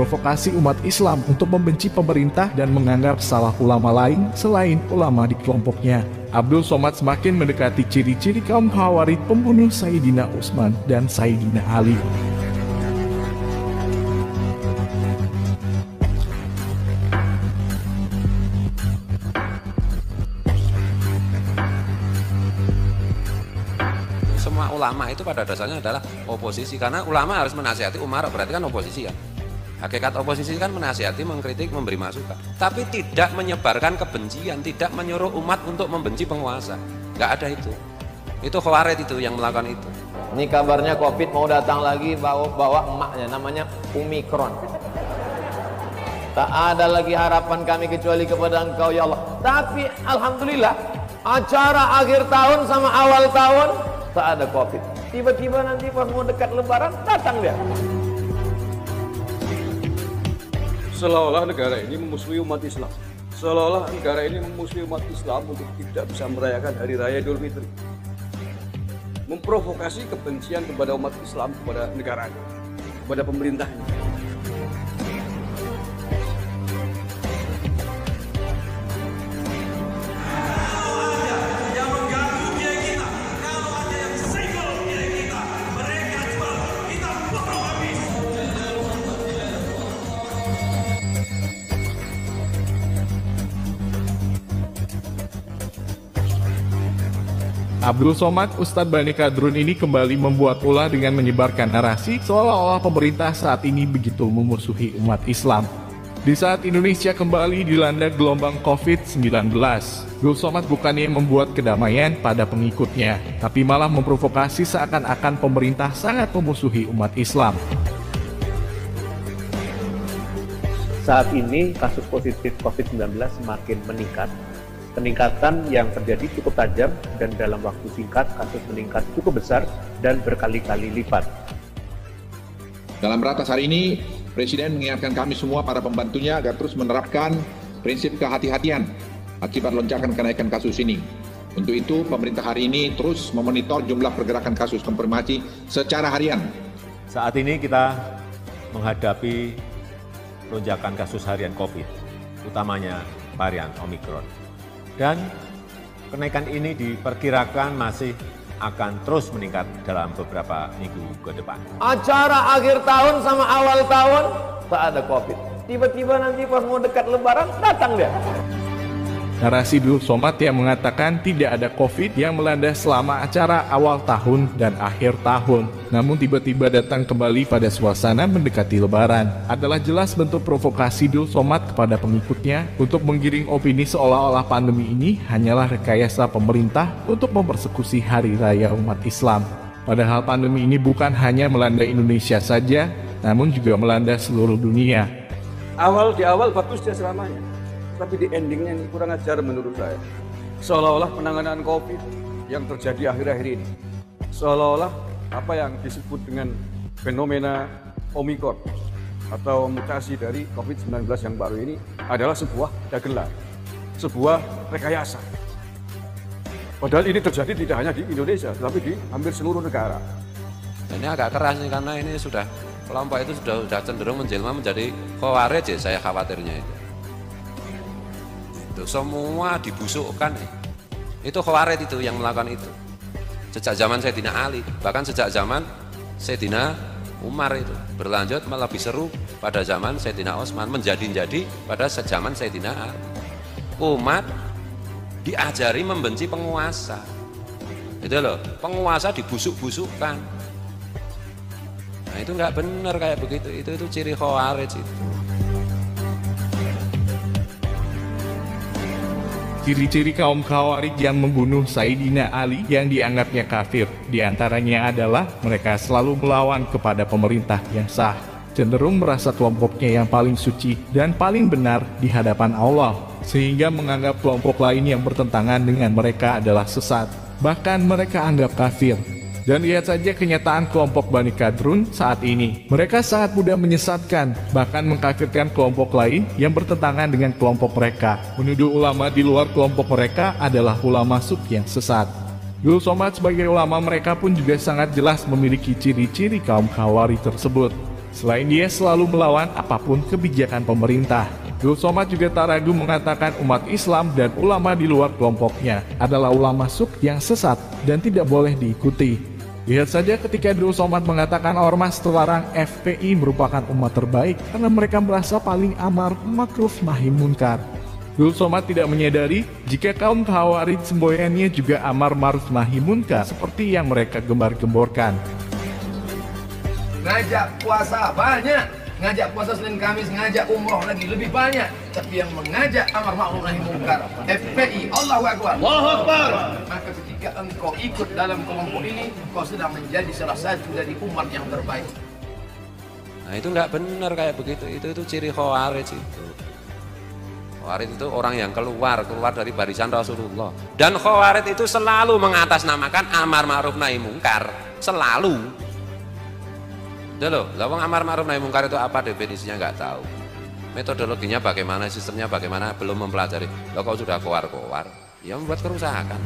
memprovokasi umat Islam untuk membenci pemerintah dan menganggap salah ulama lain selain ulama di kelompoknya. Abdul Somad semakin mendekati ciri-ciri kaum Khawarij pembunuh Sayyidina Utsman dan Sayyidina Ali. Semua ulama itu pada dasarnya adalah oposisi, karena ulama harus menasihati umara, berarti kan oposisi ya. Hakikat oposisi kan menasihati, mengkritik, memberi masukan, tapi tidak menyebarkan kebencian, tidak menyuruh umat untuk membenci penguasa. Nggak ada itu. Itu Khawarij itu yang melakukan itu. Ini kabarnya COVID mau datang lagi, bawa emaknya, namanya Omikron. Tak ada lagi harapan kami kecuali kepada Engkau ya Allah. Tapi alhamdulillah, acara akhir tahun sama awal tahun tak ada COVID. Tiba-tiba nanti pas mau dekat lebaran datang dia. Seolah-olah negara ini memusuhi umat Islam. Seolah-olah negara ini memusuhi umat Islam untuk tidak bisa merayakan Hari Raya Idul Fitri. Memprovokasi kebencian kepada umat Islam, kepada negaranya, kepada pemerintahnya. Abdul Somad, Ustadz Bani Kadrun ini kembali membuat ulah dengan menyebarkan narasi seolah-olah pemerintah saat ini begitu memusuhi umat Islam. Di saat Indonesia kembali dilanda gelombang COVID-19, Abdul Somad bukannya membuat kedamaian pada pengikutnya, tapi malah memprovokasi seakan-akan pemerintah sangat memusuhi umat Islam. Saat ini kasus positif COVID-19 semakin meningkat. Peningkatan yang terjadi cukup tajam dan dalam waktu singkat kasus meningkat cukup besar dan berkali-kali lipat. Dalam ratas hari ini, Presiden mengingatkan kami semua para pembantunya agar terus menerapkan prinsip kehati-hatian akibat lonjakan kenaikan kasus ini. Untuk itu, pemerintah hari ini terus memonitor jumlah pergerakan kasus konfirmasi secara harian. Saat ini kita menghadapi lonjakan kasus harian COVID, utamanya varian Omikron. Dan kenaikan ini diperkirakan masih akan terus meningkat dalam beberapa minggu ke depan. Acara akhir tahun sama awal tahun tak ada COVID. Tiba-tiba nanti pas mau dekat lebaran datang dia. Narasi Abdul Somad yang mengatakan tidak ada COVID yang melanda selama acara awal tahun dan akhir tahun, namun tiba-tiba datang kembali pada suasana mendekati lebaran, adalah jelas bentuk provokasi Abdul Somad kepada pengikutnya untuk menggiring opini seolah-olah pandemi ini hanyalah rekayasa pemerintah untuk mempersekusi hari raya umat Islam. Padahal pandemi ini bukan hanya melanda Indonesia saja, namun juga melanda seluruh dunia. Di awal bagus dia selamanya. Tapi di endingnya ini kurang ajar menurut saya. Seolah-olah penanganan COVID yang terjadi akhir-akhir ini, seolah-olah apa yang disebut dengan fenomena Omikron atau mutasi dari COVID-19 yang baru ini adalah sebuah dagelan, sebuah rekayasa. Padahal ini terjadi tidak hanya di Indonesia, tetapi di hampir seluruh negara. Ini agak keras nih, karena ini sudah kelompok itu sudah cenderung menjelma menjadi Khawarij, saya khawatirnya itu. Semua dibusukkan. Itu Khawarij itu yang melakukan itu. Sejak zaman Sayyidina Ali, bahkan sejak zaman Sayyidina Umar itu berlanjut lebih seru pada zaman Sayyidina Utsman, menjadi pada zaman Sayyidina Ali. Umat diajari membenci penguasa. Itu loh, penguasa dibusuk-busukkan. Nah itu nggak benar kayak begitu. Itu ciri Khawarij itu. Ciri-ciri kaum Khawarij yang membunuh Sayyidina Ali yang dianggapnya kafir diantaranya adalah mereka selalu melawan kepada pemerintah yang sah, cenderung merasa kelompoknya yang paling suci dan paling benar di hadapan Allah, sehingga menganggap kelompok lain yang bertentangan dengan mereka adalah sesat, bahkan mereka anggap kafir. Dan lihat saja kenyataan kelompok Bani Kadrun saat ini. Mereka sangat mudah menyesatkan, bahkan mengkafirkan kelompok lain yang bertentangan dengan kelompok mereka. Menuduh ulama di luar kelompok mereka adalah ulama masuk yang sesat. Abdul Somad sebagai ulama mereka pun juga sangat jelas memiliki ciri-ciri kaum Khawarij tersebut. Selain dia selalu melawan apapun kebijakan pemerintah, Dul Somad juga tak ragu mengatakan umat Islam dan ulama di luar kelompoknya adalah ulama suk yang sesat dan tidak boleh diikuti. Lihat saja ketika Dul Somad mengatakan ormas terlarang FPI merupakan umat terbaik karena mereka merasa paling amar ma'ruf nahi munkar. Dul Somad tidak menyadari jika kaum Khawarij semboyannya juga amar ma'ruf nahi munkar seperti yang mereka gembar-gemborkan. Ngajak puasa banyak, ngajak puasa Senin Kamis, ngajak umroh lagi lebih banyak. Tapi yang mengajak amar ma'ruf nahi munkar, FPI, Allahu Akbar. Allahu Akbar. Maka ketika engkau ikut dalam kelompok ini, engkau sedang menjadi salah satu dari umat yang terbaik. Nah itu nggak benar kayak begitu, itu ciri Khawarij itu. Khawarij itu orang yang keluar dari barisan Rasulullah. Dan Khawarij itu selalu mengatasnamakan amar ma'ruf nahi munkar, selalu. Udah loh, lawang amar ma'ruf nahi munkar itu apa definisinya nggak tahu. Metodologinya bagaimana, sistemnya bagaimana, belum mempelajari. Loh kau sudah kowar-kowar, ya membuat kerusakan.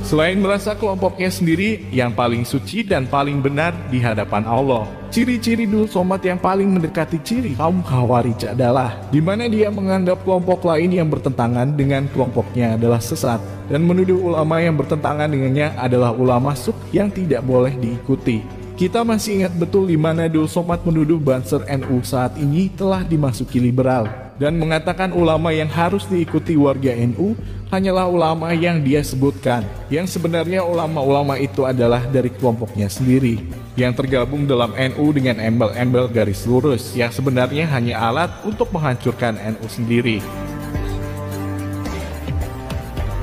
Selain merasa kelompoknya sendiri yang paling suci dan paling benar di hadapan Allah, ciri-ciri Dul Somad yang paling mendekati ciri kaum Khawarij adalah di mana dia menganggap kelompok lain yang bertentangan dengan kelompoknya adalah sesat dan menuduh ulama yang bertentangan dengannya adalah ulama suk yang tidak boleh diikuti. Kita masih ingat betul di mana Dul Somad menuduh Banser NU saat ini telah dimasuki liberal dan mengatakan ulama yang harus diikuti warga NU hanyalah ulama yang dia sebutkan, yang sebenarnya ulama-ulama itu adalah dari kelompoknya sendiri, yang tergabung dalam NU dengan embel-embel garis lurus, yang sebenarnya hanya alat untuk menghancurkan NU sendiri.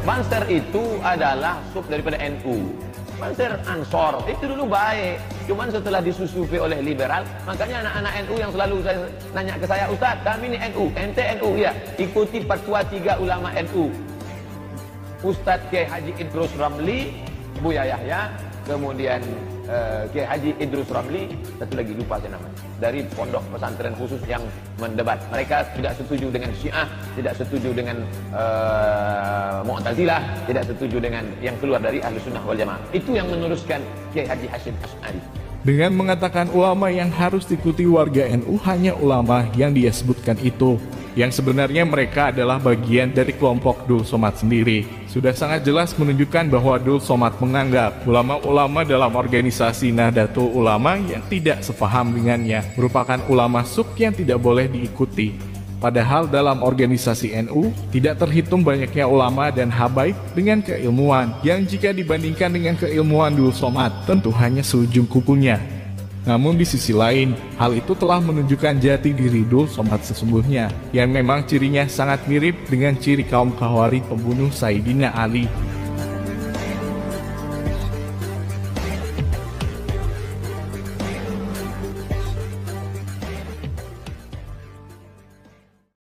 Banser itu adalah sub daripada NU. Banser Ansor itu dulu baik, cuman setelah disusupi oleh liberal, makanya anak-anak NU yang selalu saya nanya ke saya, Ustaz, kami ini NU, ente NU ya, ikuti fatwa 3 ulama NU, Ustaz Kiai Haji Idrus Ramli, Buya Yahya, kemudian Kiai Haji Idrus Ramli, satu lagi lupa saya namanya, dari pondok pesantren khusus yang mendebat. Mereka tidak setuju dengan Syiah, tidak setuju dengan Mu'tazilah, tidak setuju dengan yang keluar dari Ahlussunnah wal Jamaah. Itu yang meneruskan Kiai Haji Hashim Asy'ari. Dengan mengatakan ulama yang harus diikuti warga NU hanya ulama yang dia sebutkan itu, yang sebenarnya mereka adalah bagian dari kelompok Dul Somad sendiri. Sudah sangat jelas menunjukkan bahwa Dul Somad menganggap ulama-ulama dalam organisasi Nahdlatul Ulama yang tidak sepaham dengannya merupakan ulama suk yang tidak boleh diikuti. Padahal dalam organisasi NU tidak terhitung banyaknya ulama dan habaib dengan keilmuan yang jika dibandingkan dengan keilmuan Dul Somad tentu hanya seujung kukunya. Namun di sisi lain, hal itu telah menunjukkan jati diri Dul Somad sesungguhnya, yang memang cirinya sangat mirip dengan ciri kaum Khawarij pembunuh Sayyidina Ali.